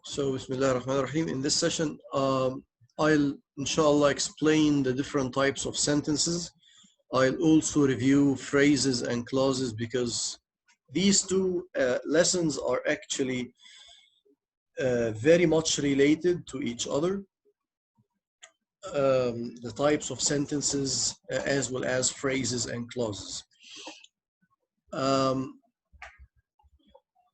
So, Bismillah ar-Rahman ar-Rahim. In this session, I'll inshallah explain the different types of sentences. I'll also review phrases and clauses because these two lessons are actually very much related to each other. The types of sentences as well as phrases and clauses.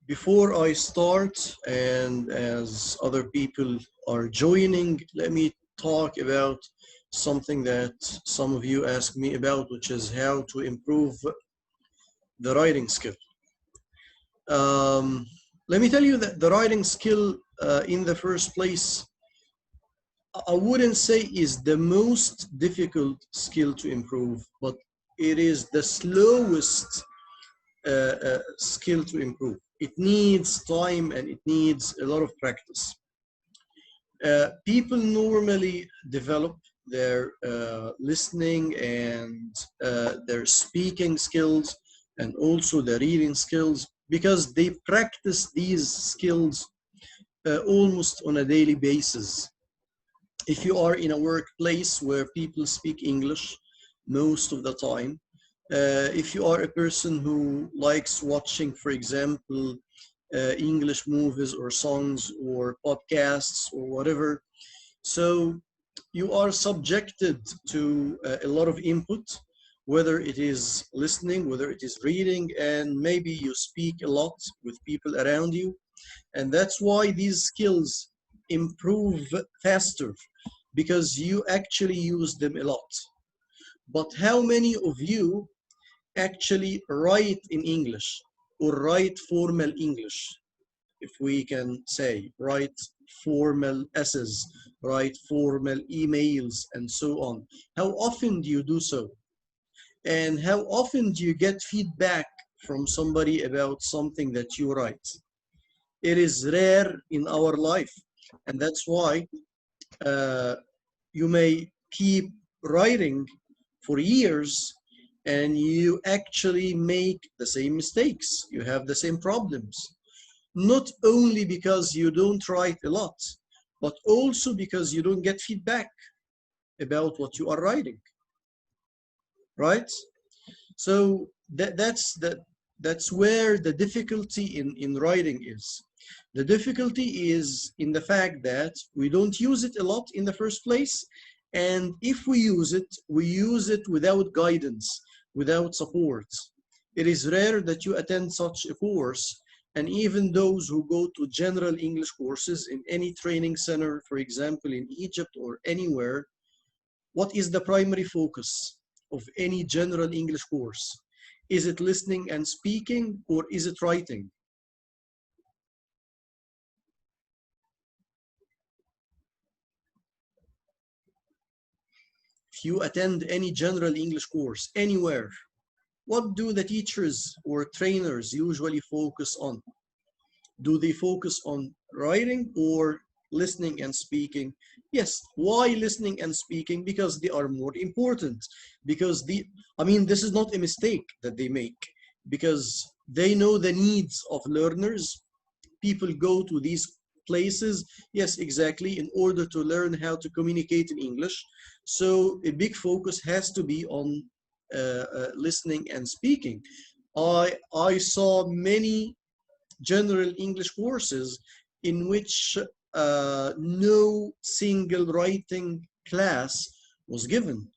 Before I start, and as other people are joining, let me talk about something that some of you asked me about, which is how to improve the writing skill. Let me tell you that the writing skill in the first place, I wouldn't say is the most difficult skill to improve, but it is the slowest skill to improve. It needs time and it needs a lot of practice. People normally develop their listening and their speaking skills and also their reading skills because they practice these skills almost on a daily basis. If you are in a workplace where people speak English most of the time, if you are a person who likes watching, for example, English movies or songs or podcasts or whatever, so you are subjected to a lot of input, whether it is listening, whether it is reading, and maybe you speak a lot with people around you. And that's why these skills improve faster because you actually use them a lot. But how many of you actually write in English or write formal English? If we can say, write formal essays, write formal emails, and so on. How often do you do so? And how often do you get feedback from somebody about something that you write? It is rare in our life, and that's why you may keep writing for years and you actually make the same mistakes. You have the same problems. Not only because you don't write a lot, but also because you don't get feedback about what you are writing, right? So that's where the difficulty in writing is. The difficulty is in the fact that we don't use it a lot in the first place. And if we use it without guidance, without support. It is rare that you attend such a course. And even those who go to general English courses in any training center, for example, in Egypt or anywhere, what is the primary focus of any general English course? Is it listening and speaking, or is it writing? If you attend any general English course anywhere, what do the teachers or trainers usually focus on? Do they focus on writing or listening and speaking? Yes. Why listening and speaking? Because they are more important. Because this is not a mistake that they make, because they know the needs of learners. People go to these places, yes, exactly, in order to learn how to communicate in English. So a big focus has to be on listening and speaking. I saw many general English courses in which no single writing class was given.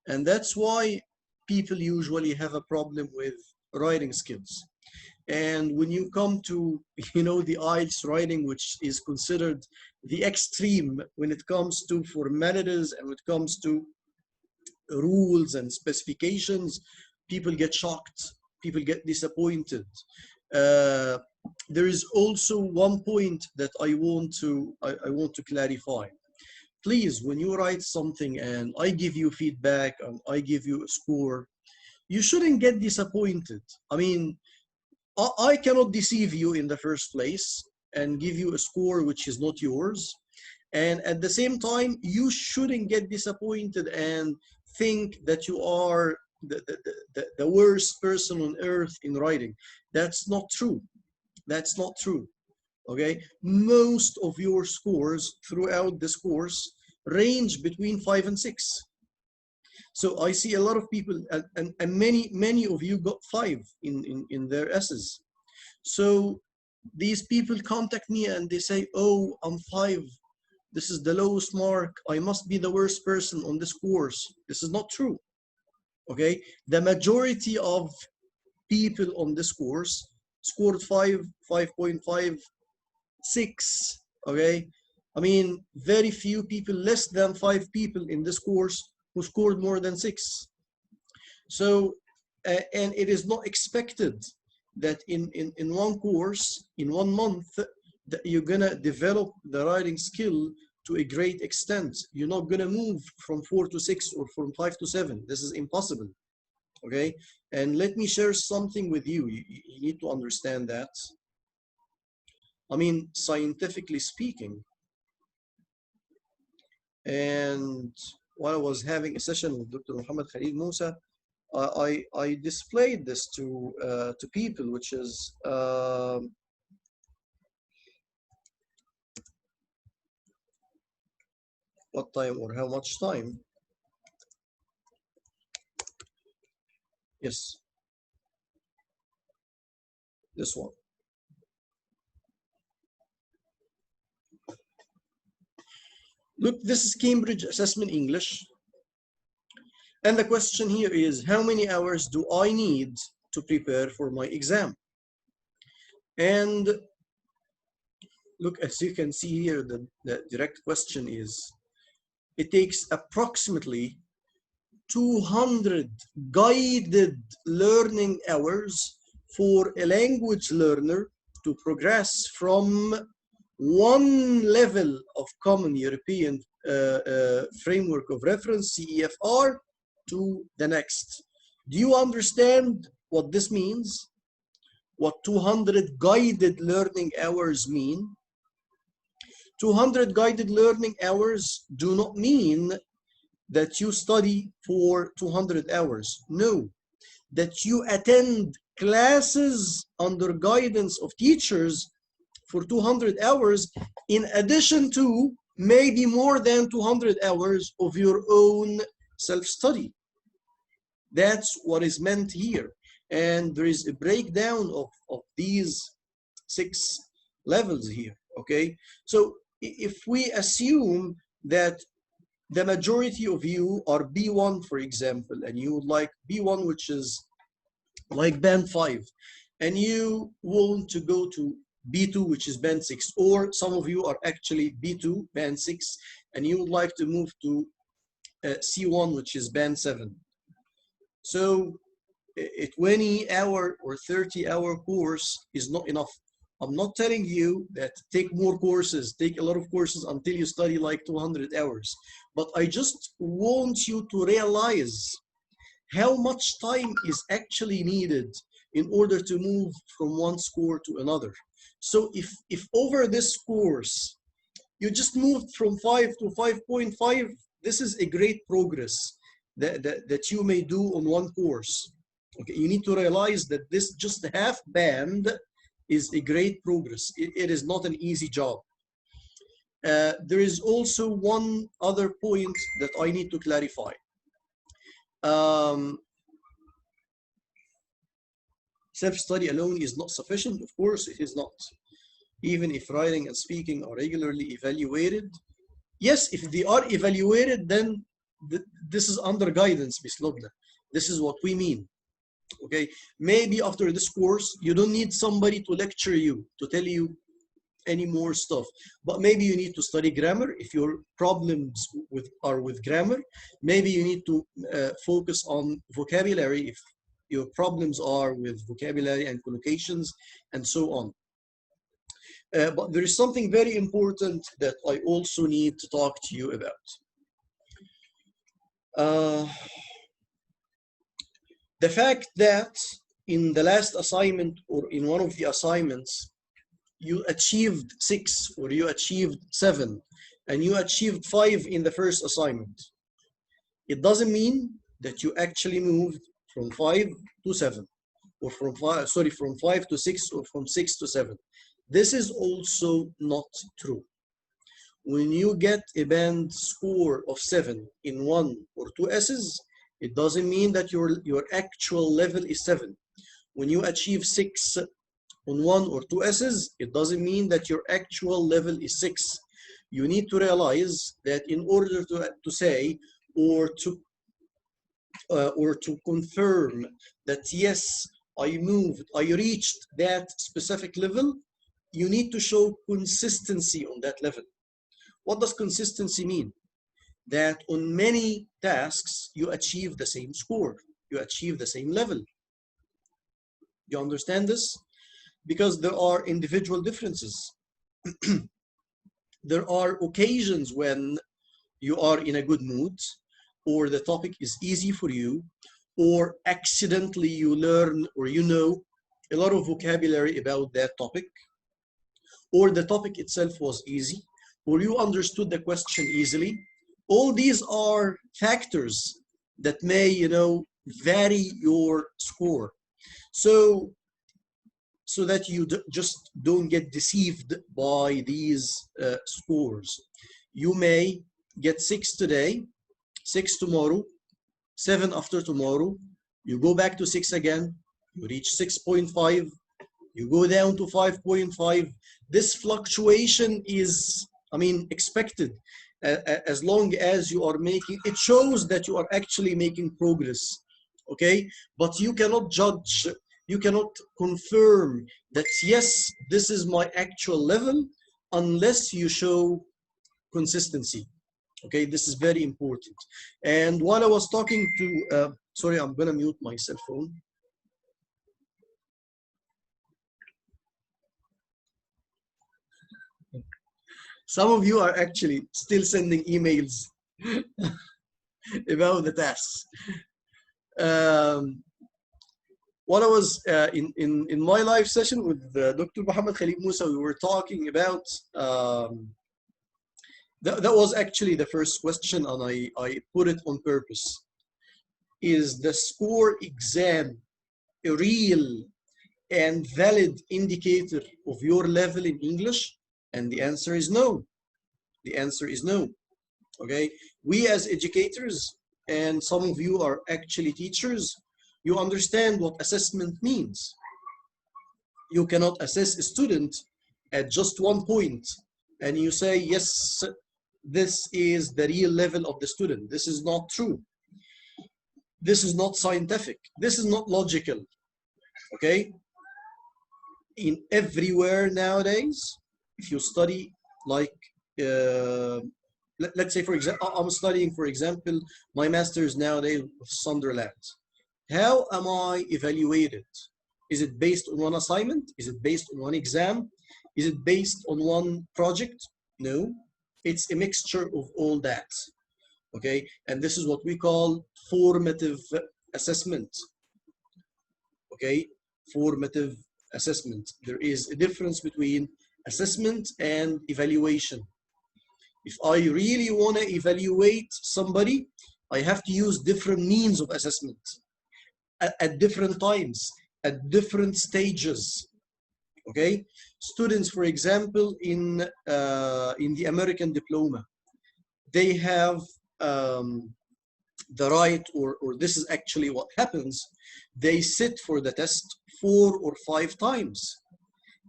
And that's why people usually have a problem with writing skills. And when you come to, the IELTS writing, which is considered the extreme when it comes to formalities and when it comes to rules and specifications, people get shocked, people get disappointed. There is also one point that I want to clarify. Please, when you write something and I give you feedback and I give you a score, you shouldn't get disappointed. I cannot deceive you in the first place and give you a score which is not yours. And at the same time, you shouldn't get disappointed and think that you are the worst person on earth in writing. That's not true. That's not true. Okay, most of your scores throughout this course range between 5 and 6. So I see a lot of people, and many of you got 5 in their S's. So these people contact me and they say, oh, I'm 5. This is the lowest mark. I must be the worst person on this course. This is not true. Okay, the majority of people on this course scored 5, 5.5, 6. Okay, I mean, very few people, less than 5 people in this course who scored more than 6. So, and it is not expected that in one course, in 1 month, that you're gonna develop the writing skill to a great extent. You're not gonna move from 4 to 6 or from 5 to 7. This is impossible. Okay, and let me share something with you. You need to understand that. I mean, scientifically speaking, and while I was having a session with Dr. Muhammad Khalid Musa, I displayed this to people, which is what time or how much time? Yes, this one. Look, this is Cambridge Assessment English. And the question here is, how many hours do I need to prepare for my exam? And look, as you can see here, the direct question is, it takes approximately 200 guided learning hours for a language learner to progress from one level of Common European Framework of Reference, CEFR, to the next. Do you understand what this means? What 200 guided learning hours mean? 200 guided learning hours do not mean that you study for 200 hours. No, that you attend classes under guidance of teachers for 200 hours, in addition to maybe more than 200 hours of your own self-study. That's what is meant here. And there is a breakdown of these 6 levels here, okay? So if we assume that the majority of you are B1, for example, and you would like B1, which is like band 5, and you want to go to B2, which is band 6, or some of you are actually B2, band 6, and you would like to move to C1, which is band 7. So a 20-hour or 30-hour course is not enough. I'm not telling you that take more courses, take a lot of courses until you study like 200 hours. But I just want you to realize how much time is actually needed in order to move from one score to another. So if over this course, you just moved from 5 to 5.5, this is a great progress that you may do on one course. Okay, you need to realize that this just half band is a great progress. It is not an easy job. There is also one other point that I need to clarify. Self-study alone is not sufficient. Of course, it is not. Even if writing and speaking are regularly evaluated, yes, if they are evaluated, then this is under guidance, Bislobna. This is what we mean. Okay, maybe after this course, you don't need somebody to lecture you, to tell you any more stuff, but maybe you need to study grammar if your problems are with grammar. Maybe you need to focus on vocabulary if your problems are with vocabulary and collocations and so on. But there is something very important that I also need to talk to you about. The fact that in the last assignment or in one of the assignments, you achieved 6 or you achieved 7 and you achieved 5 in the first assignment, it doesn't mean that you actually moved from 5 to 7 or from 5 to 6 or from 6 to 7. This is also not true. When you get a band score of 7 in 1 or 2 S's, it doesn't mean that your actual level is 7. When you achieve 6 on 1 or 2 S's, it doesn't mean that your actual level is 6. You need to realize that in order to say or to confirm that yes, I reached that specific level, you need to show consistency on that level. What does consistency mean? That on many tasks, you achieve the same score, you achieve the same level. You understand this? Because there are individual differences. There are occasions when you are in a good mood, or the topic is easy for you, or accidentally you learn or you know a lot of vocabulary about that topic, or the topic itself was easy, or you understood the question easily. All these are factors that may, vary your score. So that you just don't get deceived by these scores. You may get 6 today, 6 tomorrow, 7 after tomorrow. You go back to 6 again, you reach 6.5, you go down to 5.5. This fluctuation is, expected. As long as you are making, it shows that you are actually making progress, okay? But you cannot judge, you cannot confirm that yes, this is my actual level unless you show consistency. Okay, this is very important. And while I was talking to, sorry, I'm gonna mute my cell phone. Some of you are actually still sending emails about the tasks. While I was in my live session with Dr. Muhammad Khalid Musa, we were talking about, that was actually the first question, and I put it on purpose. Is the score exam a real and valid indicator of your level in English? And the answer is no. The answer is no. Okay, we as educators, and some of you are actually teachers, you understand what assessment means. You cannot assess a student at just one point and you say, yes, this is the real level of the student. This is not true. This is not scientific. This is not logical. Okay? In everywhere nowadays, if you study, like, let's say, for example, I'm studying, for example, my master's nowadays with Sunderland. How am I evaluated? Is it based on one assignment? Is it based on one exam? Is it based on one project? No, it's a mixture of all that. Okay, and this is what we call formative assessment. Okay, formative assessment. There is a difference between assessment and evaluation. If I really want to evaluate somebody, I have to use different means of assessment at different times, at different stages. Okay, students, for example, in the American diploma, they have the right, or this is actually what happens. They sit for the test 4 or 5 times,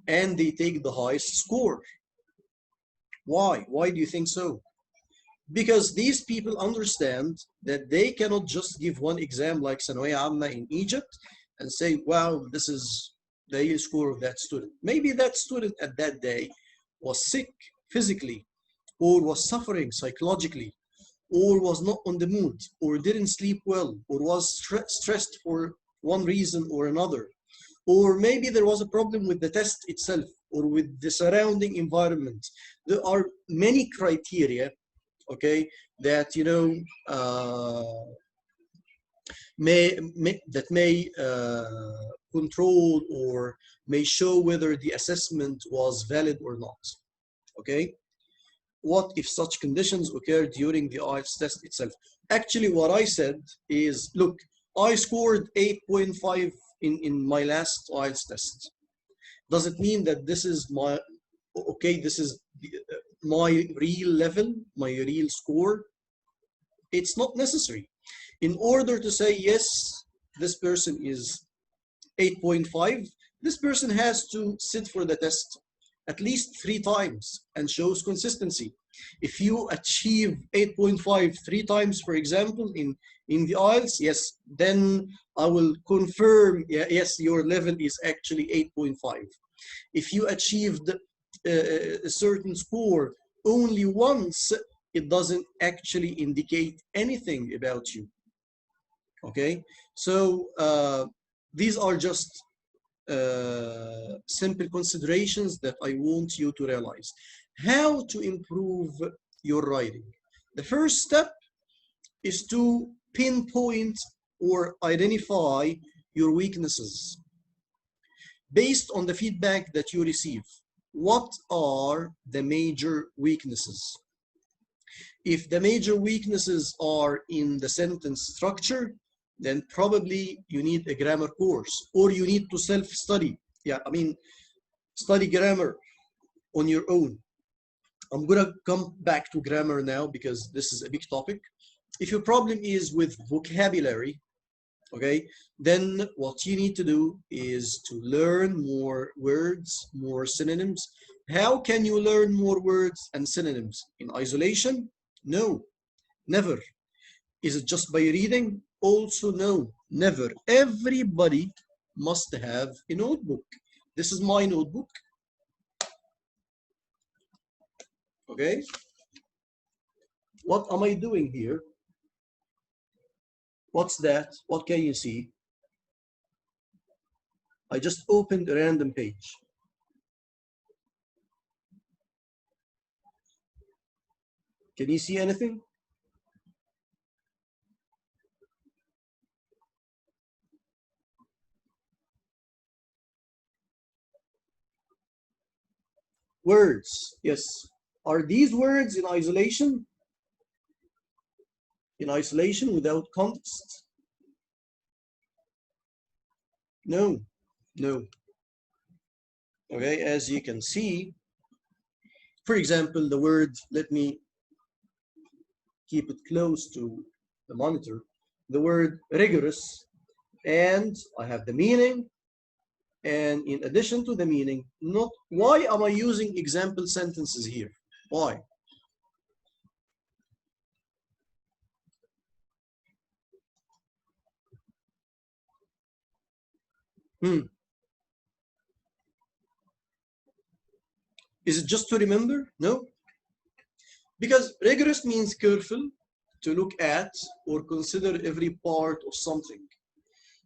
and they take the highest score. Why? Why do you think so? Because these people understand that they cannot just give one exam like Sanawiyya Amma in Egypt and say, wow, this is the score of that student. Maybe that student at that day was sick physically, or was suffering psychologically, or was not on the mood, or didn't sleep well, or was stressed for one reason or another. Or maybe there was a problem with the test itself or with the surrounding environment. There are many criteria, okay, that may control or may show whether the assessment was valid or not. Okay, what if such conditions occur during the IELTS test itself? Actually, what I said is, look, I scored 8.5 in my last IELTS test. Does it mean that this is my, okay, this is my real level, my real score? It's not necessary. In order to say, yes, this person is 8.5, this person has to sit for the test at least 3 times and shows consistency. If you achieve 8.5 3 times, for example, in the IELTS, yes, then I will confirm, yes, your level is actually 8.5. If you achieved a certain score only once, it doesn't actually indicate anything about you. Okay, so these are just simple considerations that I want you to realize. How to improve your writing? The first step is to pinpoint or identify your weaknesses. Based on the feedback that you receive, what are the major weaknesses? If the major weaknesses are in the sentence structure, then probably you need a grammar course, or you need to self-study. Yeah, I mean, study grammar on your own. I'm gonna come back to grammar now because this is a big topic. If your problem is with vocabulary, okay, then what you need to do is to learn more words, more synonyms. How can you learn more words and synonyms? In isolation? No, never. Is it just by reading? Also no, never. Everybody must have a notebook. This is my notebook. Okay. What am I doing here? What's that? What can you see? I just opened a random page. Can you see anything? Words, yes. Are these words in isolation? In isolation without context? No, no. Okay, as you can see, for example, the word, let me keep it close to the monitor, the word rigorous, and I have the meaning, and in addition to the meaning, not, why am I using example sentences here? Why? Is it just to remember? No. Because rigorous means careful, to look at or consider every part of something.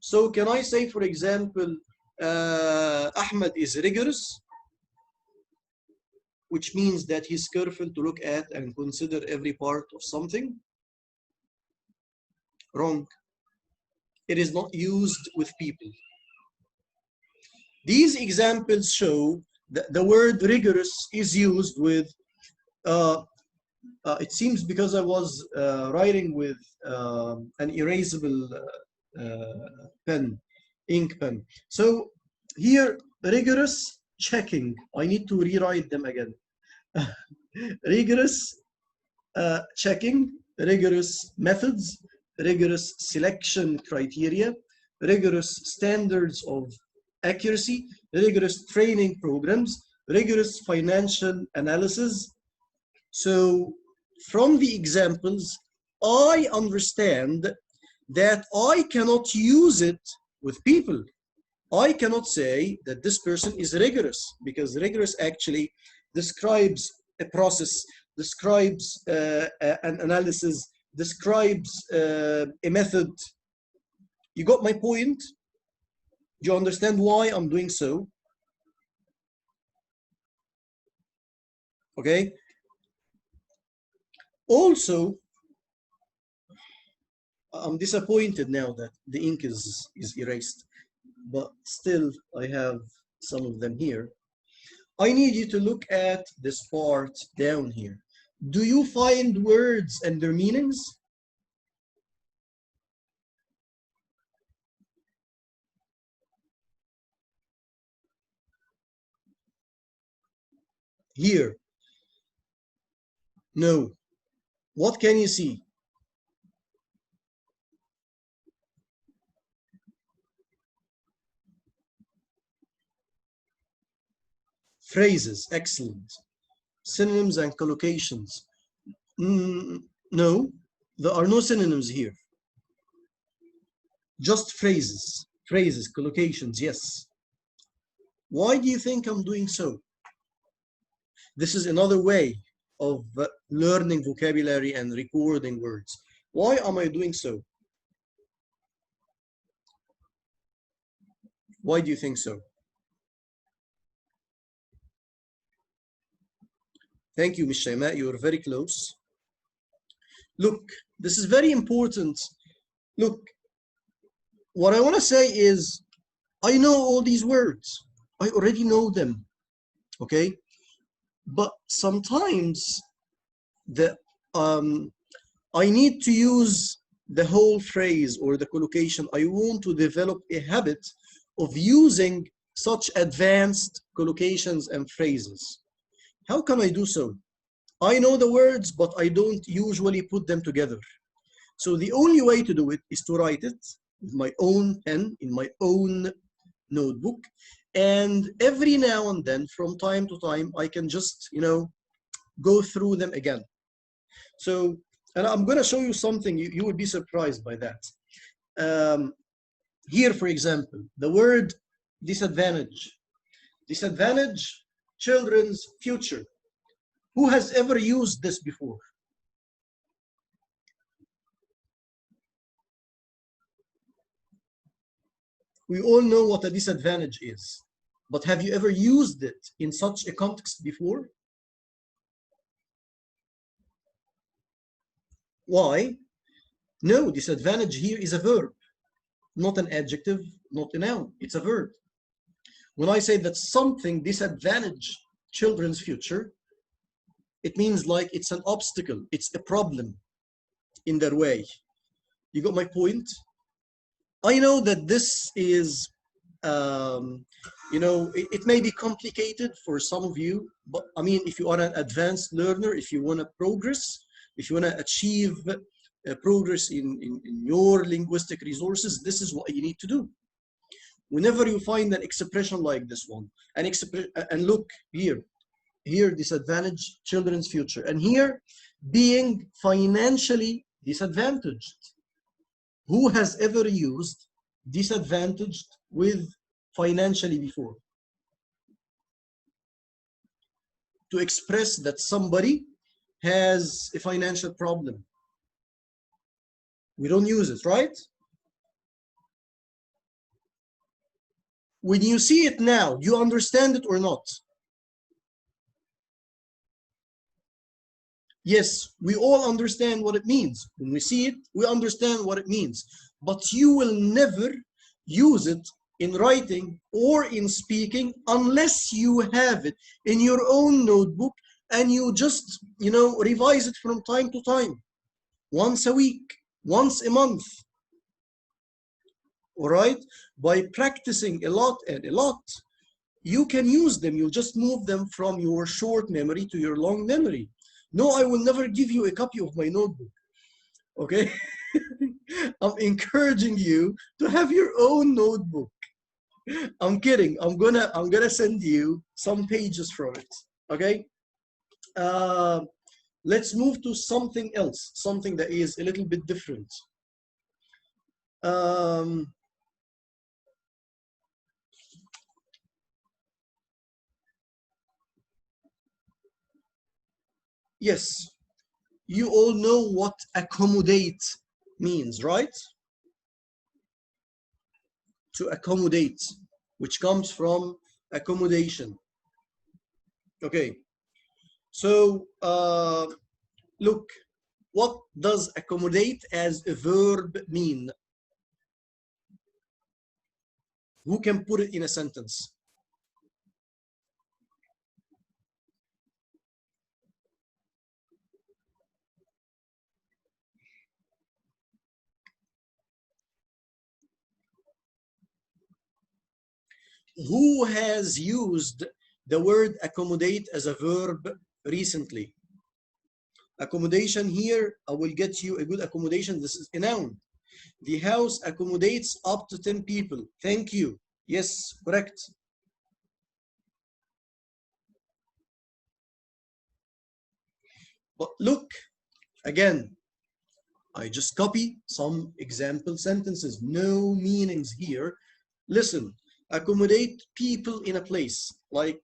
So can I say, for example, Ahmed is rigorous, which means that he's careful to look at and consider every part of something? Wrong. It is not used with people. These examples show that the word rigorous is used with, it seems because I was writing with an erasable pen, ink pen. So here, rigorous checking. I need to rewrite them again. Rigorous checking, rigorous methods, rigorous selection criteria, rigorous standards of accuracy, rigorous training programs, rigorous financial analysis. So from the examples, I understand that I cannot use it with people. I cannot say that this person is rigorous, because rigorous actually describes a process, describes an analysis, describes a method. You got my point? Do you understand why I'm doing so? Okay. Also, I'm disappointed now that the ink is erased, but still I have some of them here. I need you to look at this part down here. Do you find words and their meanings? Here, no. What can you see? Phrases, excellent. Synonyms and collocations. No, there are no synonyms here. Just phrases, collocations, yes. Why do you think I'm doing so? This is another way of learning vocabulary and recording words. Why am I doing so? Why do you think so? Thank you, Ms. Shayma. You're very close. Look, this is very important. Look, what I want to say is, I know all these words. I already know them, okay? But sometimes I need to use the whole phrase or the collocation. I want to develop a habit of using such advanced collocations and phrases. How can I do so? I know the words, but I don't usually put them together. So the only way to do it is to write it with my own pen in my own notebook. And every now and then, from time to time, I can just, go through them again. So, and I'm going to show you something, you would be surprised by that. Here, for example, the word disadvantage. Disadvantage, children's future. Who has ever used this before? We all know what a disadvantage is, but have you ever used it in such a context before? Why? No, disadvantage here is a verb, not an adjective, not a noun. It's a verb. When I say that something disadvantage children's future, it means like it's an obstacle, it's a problem in their way. You got my point? I know that this is, it may be complicated for some of you, but I mean, if you are an advanced learner, if you want to progress, if you want to achieve progress in your linguistic resources, this is what you need to do. Whenever you find an expression like this one, and look here, disadvantaged children's future, and here being financially disadvantaged. Who has ever used disadvantaged with financially before? To express that somebody has a financial problem. We don't use it, right? When you see it now, do you understand it or not? Yes, we all understand what it means. When we see it, we understand what it means. But you will never use it in writing or in speaking unless you have it in your own notebook and you just, revise it from time to time. Once a week, once a month. All right? By practicing a lot and a lot, you can use them. You just move them from your short memory to your long memory. No, I will never give you a copy of my notebook. Okay? I'm encouraging you to have your own notebook. I'm kidding. I'm gonna send you some pages from it. Okay? Let's move to something else, something that is a little bit different. Yes, you all know what accommodate means, right? To accommodate, which comes from accommodation. Okay, so look, what does accommodate as a verb mean? Who can put it in a sentence? Who has used the word accommodate as a verb recently. Accommodation here, I will get you a good accommodation. This is a noun. The house accommodates up to 10 people. Thank you. Yes, correct. But look, again, I just copy some example sentences. No meanings here. Listen, accommodate people in a place, like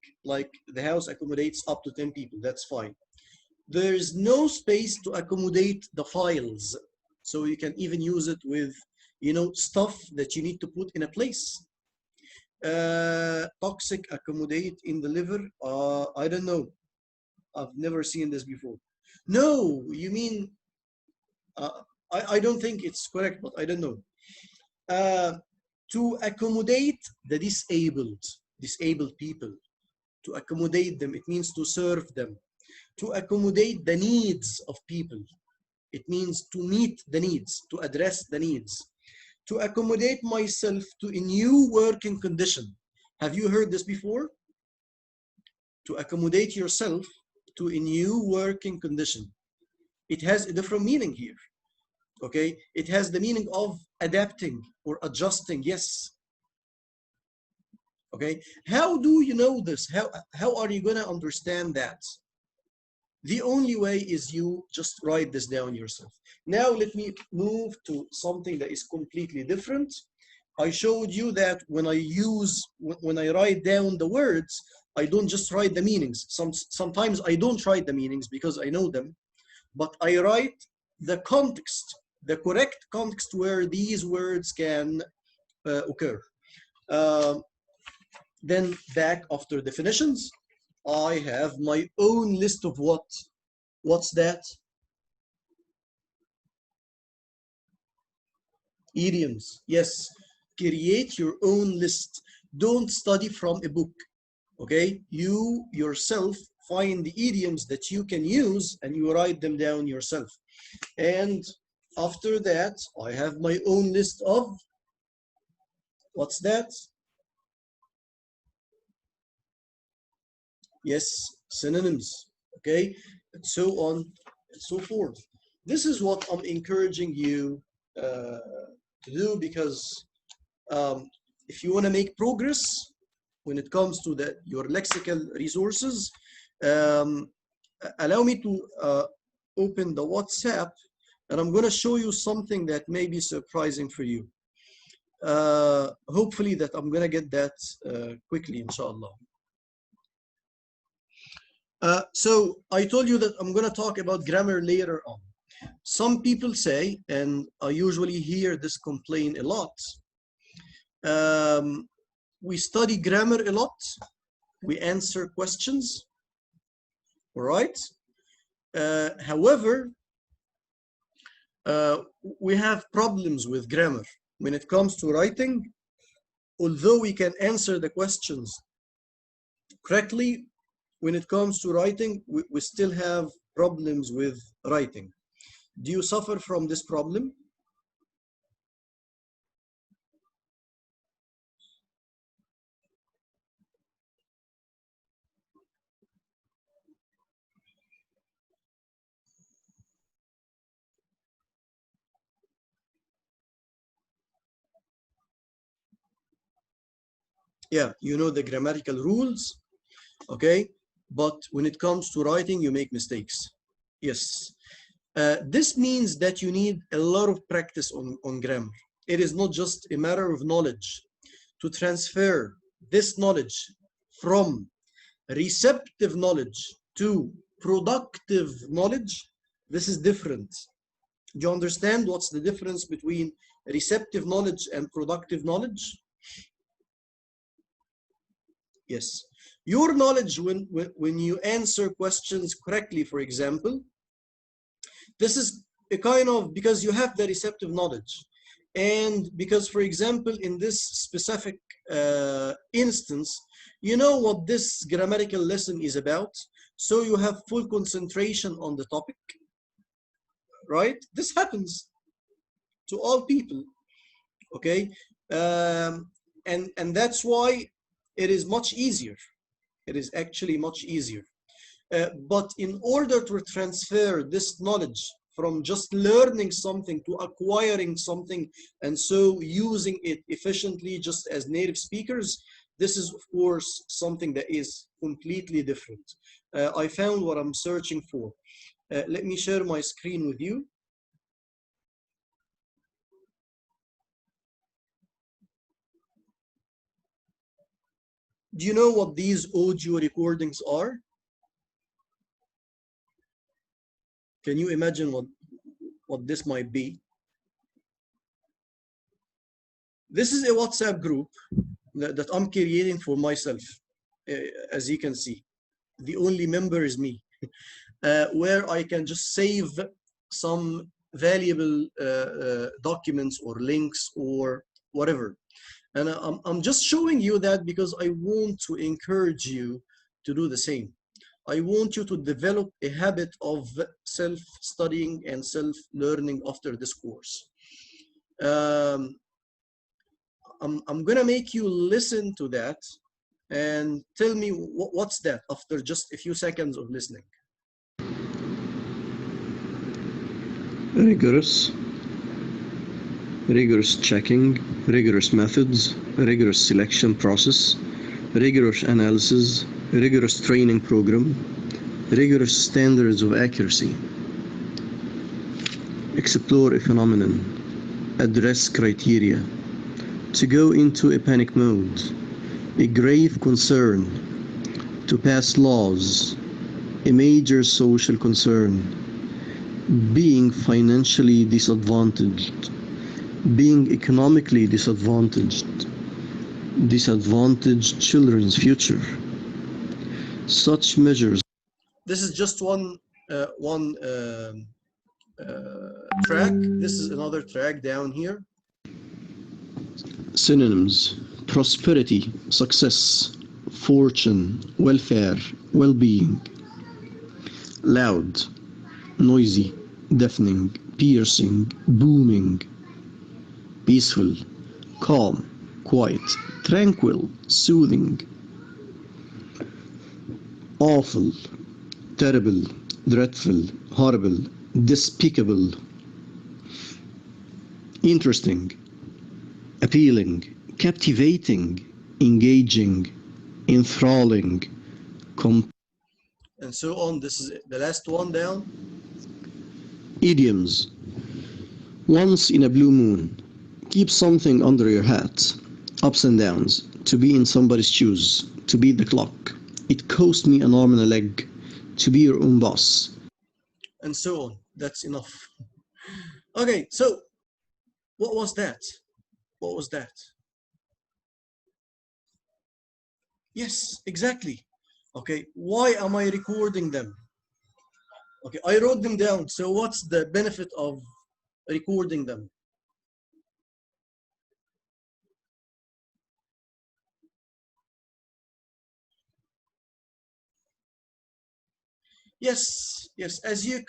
the house accommodates up to 10 people. That's fine. There is no space to accommodate the files. So you can even use it with, you know, stuff that you need to put in a place. Toxic accommodate in the liver. I don't know. I've never seen this before. No, you mean, I don't think it's correct, but I don't know. To accommodate the disabled people, to accommodate them, it means to serve them. To accommodate the needs of people, it means to meet the needs, to address the needs. To accommodate myself to a new working condition. Have you heard this before? To accommodate yourself to a new working condition. It has a different meaning here. Okay, it has the meaning of adapting or adjusting. Yes. Okay, how do you know this? How are you going to understand that? The only way is you just write this down yourself. Now let me move to something that is completely different. I showed you that when I write down the words, I don't just write the meanings. Sometimes I don't write the meanings because I know them, but I write the context, the correct context where these words can occur. Then back after definitions, I have my own list of what? What's that? Idioms. Yes. Create your own list. Don't study from a book. Okay? You yourself find the idioms that you can use and you write them down yourself. And after that, I have my own list of what's that? Yes, synonyms. Okay? And so on and so forth. This is what I'm encouraging you to do, because if you want to make progress when it comes to your lexical resources, allow me to open the WhatsApp, and I'm going to show you something that may be surprising for you. Hopefully that I'm going to get that quickly, inshallah. So I told you that I'm going to talk about grammar later on. Some people say, and I usually hear this complaint a lot, we study grammar a lot, we answer questions, all right? However, we have problems with grammar. When it comes to writing, although we can answer the questions correctly, when it comes to writing, we still have problems with writing. Do you suffer from this problem? Yeah, you know the grammatical rules, okay? But when it comes to writing, you make mistakes. Yes. This means that you need a lot of practice on grammar. It is not just a matter of knowledge. To transfer this knowledge from receptive knowledge to productive knowledge, this is different. Do you understand what's the difference between receptive knowledge and productive knowledge? Yes. Your knowledge, when you answer questions correctly, for example, this is a kind of, because you have the receptive knowledge. And because, for example, in this specific instance, you know what this grammatical lesson is about. So you have full concentration on the topic, right? This happens to all people, okay? And that's why it is much easier. It is actually much easier. But in order to transfer this knowledge from just learning something to acquiring something and so using it efficiently just as native speakers, this is of course something that is completely different. I found what I'm searching for. Let me share my screen with you. Do you know what these audio recordings are? Can you imagine what this might be? This is a WhatsApp group that I'm creating for myself, as you can see. The only member is me, where I can just save some valuable documents or links or whatever. And I'm just showing you that because I want to encourage you to do the same. I want you to develop a habit of self-studying and self-learning after this course. I'm gonna make you listen to that and tell me what's that after just a few seconds of listening. Rigorous checking, rigorous methods, rigorous selection process, rigorous analysis, rigorous training program, rigorous standards of accuracy. Explore a phenomenon, address criteria, to go into a panic mode, a grave concern, to pass laws, a major social concern, being financially disadvantaged, being economically disadvantaged children's future. Such measures. This is just one track. This is another track down here. Synonyms: prosperity, success, fortune, welfare, well-being. Loud, noisy, deafening, piercing, booming. Peaceful, calm, quiet, tranquil, soothing. Awful, terrible, dreadful, horrible, despicable. Interesting, appealing, captivating, engaging, enthralling, and so on. This is the last one down. Idioms. Once in a blue moon. Keep something under your hat. Ups and downs. To be in somebody's shoes. To beat the clock. It cost me an arm and a leg. To be your own boss. And so on. That's enough. Okay, so what was that? What was that? Yes, exactly. Okay, why am I recording them? Okay, I wrote them down. So what's the benefit of recording them? Yes, yes. As you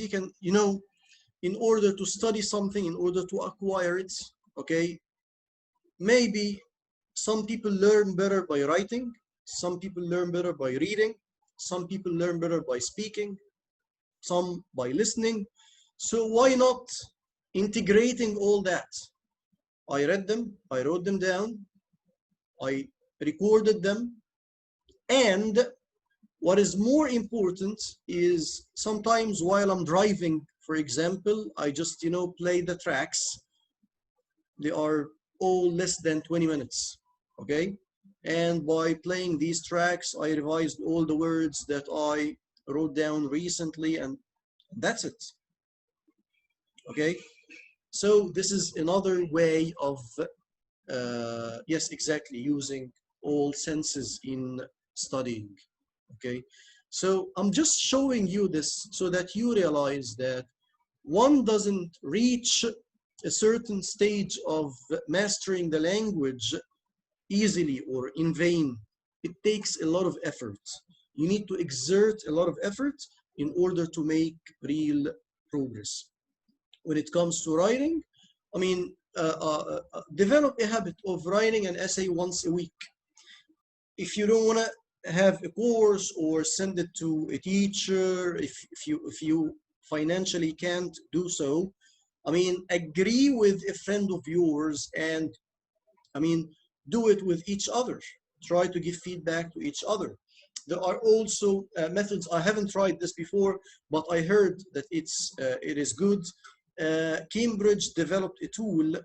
can, you know, in order to study something, in order to acquire it, okay, maybe some people learn better by writing, some people learn better by reading, some people learn better by speaking, some by listening. So why not integrating all that? I read them, I wrote them down, I recorded them, and what is more important is sometimes while I'm driving, for example, I just, you know, play the tracks. They are all less than 20 minutes, okay? And by playing these tracks, I revised all the words that I wrote down recently, and that's it, okay? So this is another way of, yes, exactly, using all senses in studying, okay? So I'm just showing you this so that you realize that one doesn't reach a certain stage of mastering the language easily or in vain. It takes a lot of effort. You need to exert a lot of effort in order to make real progress. When it comes to writing, I mean, develop a habit of writing an essay once a week. If you don't want to have a course or send it to a teacher if you financially can't do so. I mean, agree with a friend of yours and I mean, do it with each other. Try to give feedback to each other. There are also methods. I haven't tried this before, but I heard that it is good. Cambridge developed a tool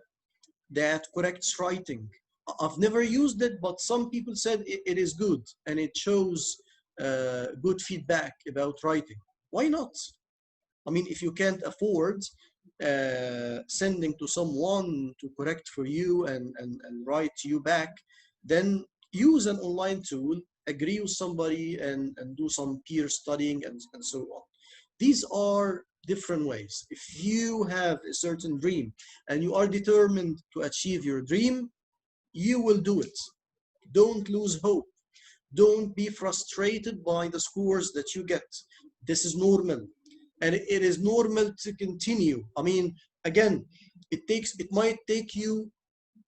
that corrects writing. I've never used it, but some people said it is good and it shows good feedback about writing. Why not? I mean, if you can't afford sending to someone to correct for you and write you back, then use an online tool, agree with somebody and do some peer studying and so on. These are different ways. If you have a certain dream and you are determined to achieve your dream, you will do it. Don't lose hope. Don't be frustrated by the scores that you get. This is normal. And it is normal to continue. I mean, again, it might take you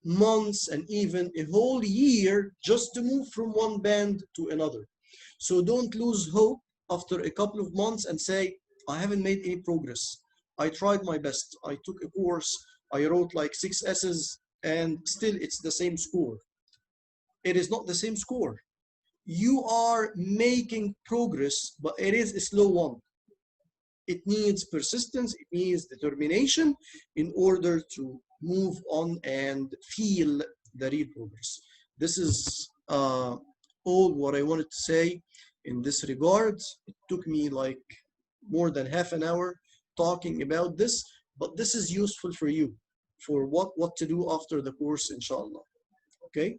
months and even a whole year just to move from one band to another. So don't lose hope after a couple of months and say, I haven't made any progress. I tried my best. I took a course. I wrote like 6 S's and still it's the same score. It is not the same score. You are making progress, but it is a slow one. It needs persistence, it needs determination in order to move on and feel the real progress. This is all what I wanted to say in this regard. It took me like more than half an hour talking about this, but this is useful for you for what to do after the course, inshallah. Okay.